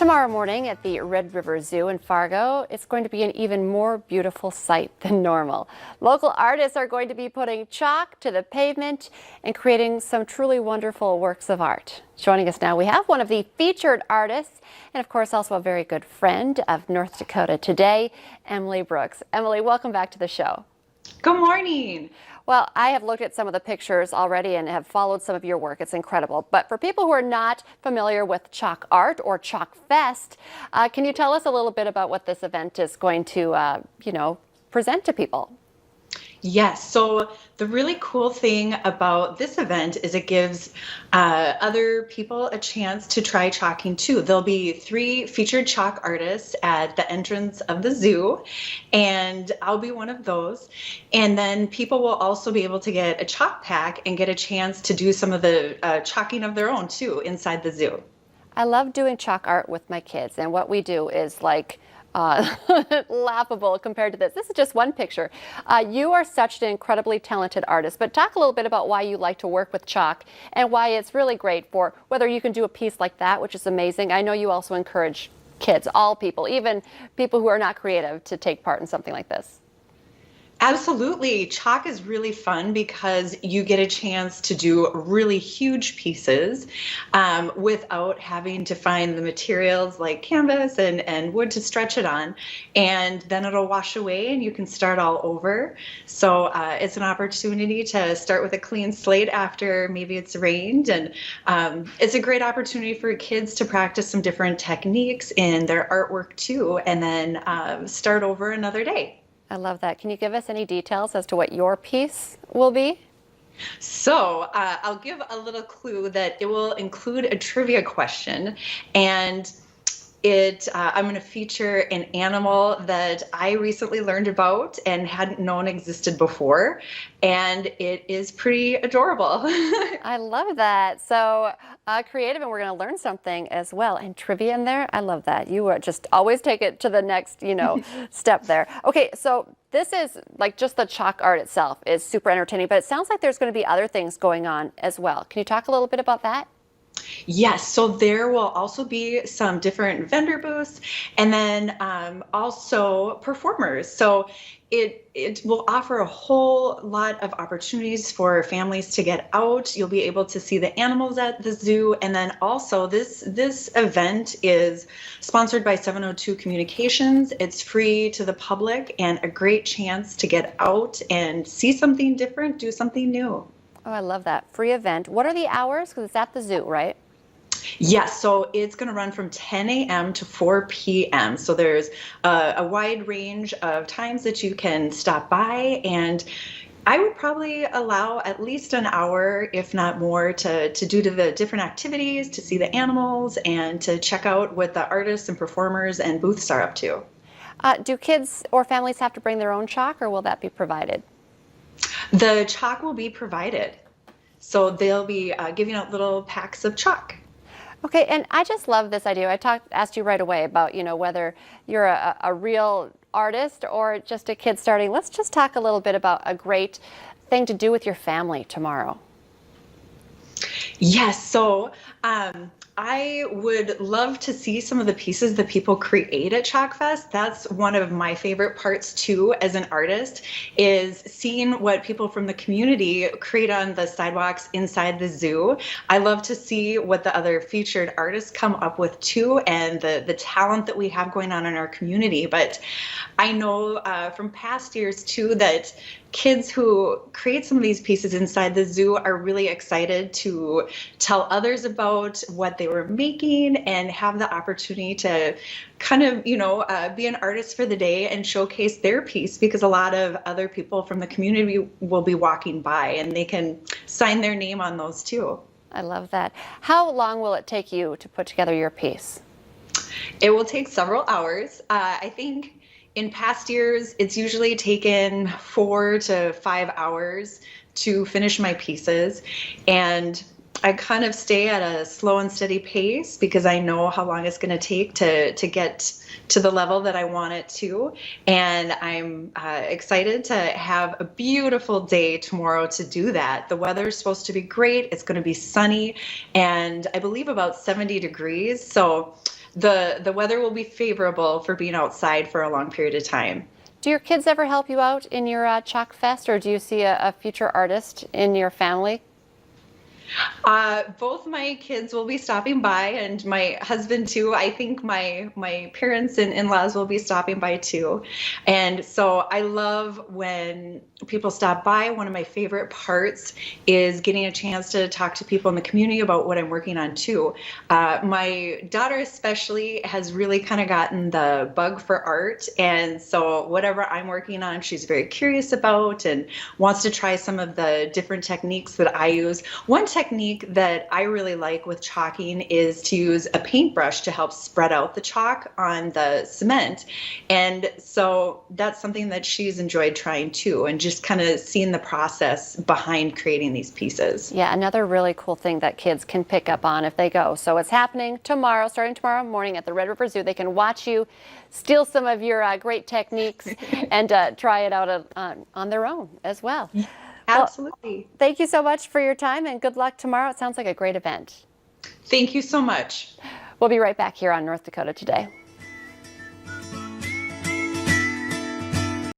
Tomorrow morning at the Red River Zoo in Fargo, it's going to be an even more beautiful sight than normal. Local artists are going to be putting chalk to the pavement and creating some truly wonderful works of art. Joining us now, we have one of the featured artists and, of course, also a very good friend of North Dakota Today, Emily Brooks. Emily, welcome back to the show. Good morning. Well, I have looked at some of the pictures already and have followed some of your work. It's incredible. But for people who are not familiar with Chalk Art or Chalk Fest, can you tell us a little bit about what this event is going to, present to people? Yes, so the really cool thing about this event is it gives other people a chance to try chalking too. There'll be 3 featured chalk artists at the entrance of the zoo, and I'll be one of those. And then people will also be able to get a chalk pack and get a chance to do some of the chalking of their own too inside the zoo. I love doing chalk art with my kids, and what we do is like laughable compared to this. This is just one picture. You are such an incredibly talented artist, but talk a little bit about why you like to work with chalk and why it's really great for whether you can do a piece like that, which is amazing. I know you also encourage kids, all people, even people who are not creative, to take part in something like this. Absolutely. Chalk is really fun because you get a chance to do really huge pieces without having to find the materials like canvas and wood to stretch it on. And then it'll wash away and you can start all over. So it's an opportunity to start with a clean slate after maybe it's rained. And it's a great opportunity for kids to practice some different techniques in their artwork too, and then start over another day. I love that. Can you give us any details as to what your piece will be? So I'll give a little clue that it will include a trivia question, and I'm going to feature an animal that I recently learned about and hadn't known existed before, and it is pretty adorable. I love that. So creative, and we're going to learn something as well. And trivia in there, I love that. You just always take it to the next, step there. Okay, so this is like just the chalk art itself is super entertaining, but it sounds like there's going to be other things going on as well. Can you talk a little bit about that? Yes, so there will also be some different vendor booths and then also performers. So it will offer a whole lot of opportunities for families to get out. You'll be able to see the animals at the zoo. And then also this event is sponsored by 702 Communications. It's free to the public and a great chance to get out and see something different, do something new. Oh, I love that. Free event. What are the hours? Because it's at the zoo, right? Yes, so it's going to run from 10 a.m. to 4 p.m. So there's a wide range of times that you can stop by, and I would probably allow at least an hour, if not more, to do the different activities, to see the animals, and to check out what the artists and performers and booths are up to. Do kids or families have to bring their own chalk, or will that be provided? The chalk will be provided. So they'll be giving out little packs of chalk. Okay, and I just love this idea. Asked you right away about, whether you're a real artist or just a kid starting. Let's just talk a little bit about a great thing to do with your family tomorrow. Yes, so I would love to see some of the pieces that people create at Chalk Fest. That's one of my favorite parts too as an artist, is seeing what people from the community create on the sidewalks inside the zoo. I love to see what the other featured artists come up with too, and the talent that we have going on in our community. But I know from past years too that kids who create some of these pieces inside the zoo are really excited to tell others about what they were making and have the opportunity to kind of, be an artist for the day and showcase their piece, because a lot of other people from the community will be walking by and they can sign their name on those too. I love that. How long will it take you to put together your piece? It will take several hours. I think in past years, it's usually taken 4 to 5 hours to finish my pieces. And I kind of stay at a slow and steady pace because I know how long it's going to take to get to the level that I want it to. And I'm excited to have a beautiful day tomorrow to do that. The weather is supposed to be great. It's going to be sunny and I believe about 70 degrees. So the weather will be favorable for being outside for a long period of time. Do your kids ever help you out in your Chalk Fest, or do you see a future artist in your family? Both my kids will be stopping by, and my husband too. I think my parents and in-laws will be stopping by too. And so I love when people stop by. One of my favorite parts is getting a chance to talk to people in the community about what I'm working on too. My daughter especially has really kind of gotten the bug for art, and so whatever I'm working on, she's very curious about and wants to try some of the different techniques that I use. One technique that I really like with chalking is to use a paintbrush to help spread out the chalk on the cement. And so that's something that she's enjoyed trying too, and just kind of seeing the process behind creating these pieces. Yeah, another really cool thing that kids can pick up on if they go. So it's happening tomorrow, starting tomorrow morning at the Red River Zoo. They can watch you steal some of your great techniques and try it out on their own as well. Absolutely. Well, thank you so much for your time, and good luck tomorrow. It sounds like a great event. Thank you so much. We'll be right back here on North Dakota Today.